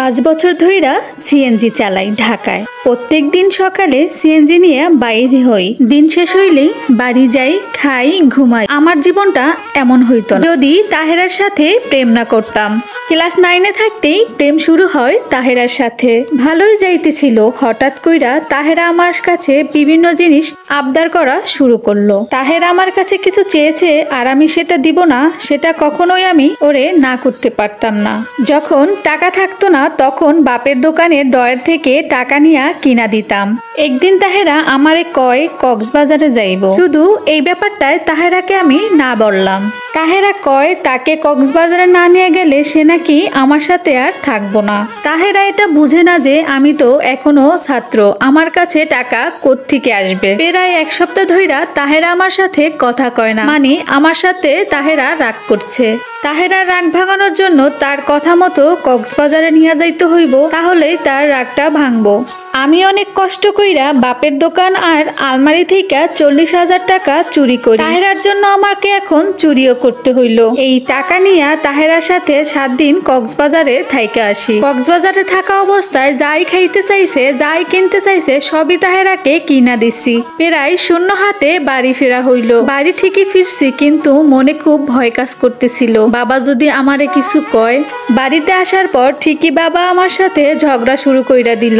5 বছর ধইরা সিএনজি চালাই ঢাকায়। প্রত্যেক দিন সকালে সিএনজি নিয়ে বাইরে হই, দিন শেষ হইলেই বাড়ি যাই, খাই, ঘুমাই। আমার জীবনটা এমন হইতো না যদি তাহেরার সাথে প্রেম না করতাম। ক্লাস 9-এ থাকতেই প্রেম শুরু হয় তাহেরার সাথে। ভালোই যাইতেছিল, হঠাৎ কইরা তাহেরা আমার কাছে বিভিন্ন জিনিস আবদার করা শুরু করলো। তাহেরা আমার কাছে কিছু চেয়েছে আর আমি সেটা দিব না, সেটা কখনোই আমি ওরে না করতে পারতাম না। যখন টাকা থাকতো না তখন বাপের দোকানের ডয়ের থেকে টাকা নিয়ে কিনা দিতাম। একদিন তাহেরা আমারে কয় কক্সবাজারে যাইব, শুধু এই ব্যাপারটায় তাহেরাকে আমি না বললাম। তাহেরা কয় তাকে কক্সবাজারে না নিয়ে গেলে সে নাকি আমার সাথে আর থাকবো না। তাহেরা এটা বুঝে না যে আমি তো এখনো ছাত্র, আমার কাছে টাকা কোত্থেকে আসবে। প্রায় 1 সপ্তাহ ধইরা তাহেরা আমার সাথে কথা কয় না, মানে আমার সাথে তাহেরা রাগ করছে। তাহেরা রাগ ভাঙানোর জন্য তার কথা মতো কক্সবাজারে নিয়ে যাইতে হইব, তাহলেই তার রাগটা ভাঙবো। আমি অনেক কষ্ট কইরা বাপের দোকান আর আলমারি থেকে 40,000 টাকা চুরি করি। তাহেরার জন্য আমাকে এখন চুরিও করতে হইল। এই টাকা নিয়ে তাহেরার সাথে 7 দিন কক্সবাজারে থাইকা আসি। কক্সবাজারে থাকা অবস্থায় যাই খাইতে চাইছে, যাই কিনতে চাইছে সবই তাহেরাকে কিনা দিছি। প্রায় শূন্য হাতে বাড়ি ফেরা হইল। বাড়ি ঠিকই ফিরছি, কিন্তু মনে খুব ভয় কাজ করতেছিল, বাবা যদি আমারে কিছু কয়। বাড়িতে আসার পর ঠিকই বাবা আমার সাথে ঝগড়া শুরু কইরা দিল।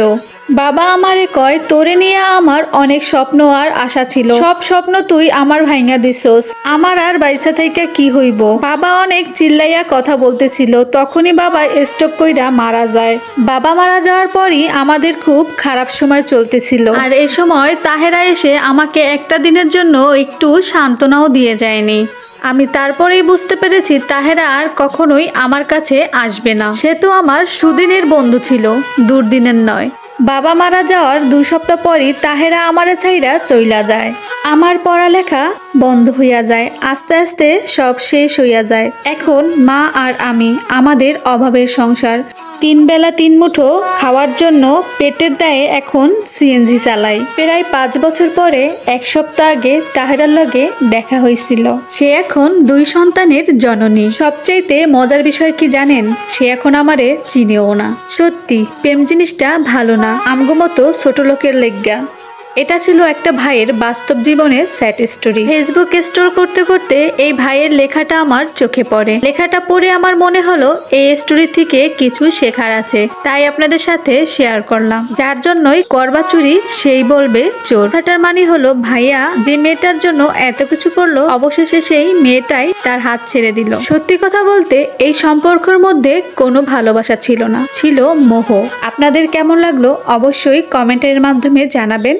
বাবা আমারে কয় তোরে নিয়ে আমার অনেক স্বপ্ন আর আশা ছিল, সব স্বপ্ন তুই আমার ভাঙা দিছস, আমার আর বাইসা থেকে কি হইব। বাবা অনেক চিল্লাইয়া কথা বলতেছিল, তখনই বাবা স্ট্রোক কইরা মারা যায়। বাবা মারা যাওয়ার পরই আমাদের খুব খারাপ সময় চলতেছিল, আর এই সময় তাহেরা এসে আমাকে একটা দিনের জন্য একটু সান্ত্বনাও দিয়ে যায়নি। আমি তারপরেই বুঝতে পেরেছি তাহেরা আর কখনোই আমার কাছে আসবে না। সে তো আমার সুদিনের বন্ধু ছিল, দুর্দিনের নয়। বাবা মারা যাওয়ার 2 সপ্তাহ পরই তাহেরা আমারে ছাইরা চইলা যায়। আমার পড়ালেখা বন্ধ হইয়া যায়, আস্তে আস্তে সব শেষ হইয়া যায়। এখন মা আর আমি, আমাদের অভাবের সংসার। 3 বেলা 3 মুঠো খাওয়ার জন্য পেটের দায়ে এখন সিএনজি চালাই। প্রায় 5 বছর পরে 1 সপ্তাহ আগে তাহেরার লগে দেখা হয়েছিল। সে এখন 2 সন্তানের জননী। সবচাইতে মজার বিষয় কি জানেন? সে এখন আমারে চিনেও না। সত্যি প্রেম জিনিসটা ভালো না, আমগো মতো ছোট লোকের লেগা। এটা ছিল একটা ভাইয়ের বাস্তব জীবনের স্যাড স্টোরি। ফেসবুক স্টোর করতে করতে এই ভাইয়ের লেখাটা আমার চোখে পড়ে। লেখাটা পড়ে আমার মনে হলো এই স্টোরি থেকে কিছু শেখার আছে, তাই আপনাদের সাথে শেয়ার করলাম। যার জন্যই করবা চুরি সেই বলবে চোর। কথাটার মানে হলো ভাইয়া যে মেয়েটার জন্য এত কিছু করলো, অবশেষে সেই মেয়েটাই তার হাত ছেড়ে দিল। সত্যি কথা বলতে এই সম্পর্কের মধ্যে কোনো ভালোবাসা ছিল না, ছিল মোহ। আপনাদের কেমন লাগলো অবশ্যই কমেন্টের মাধ্যমে জানাবেন।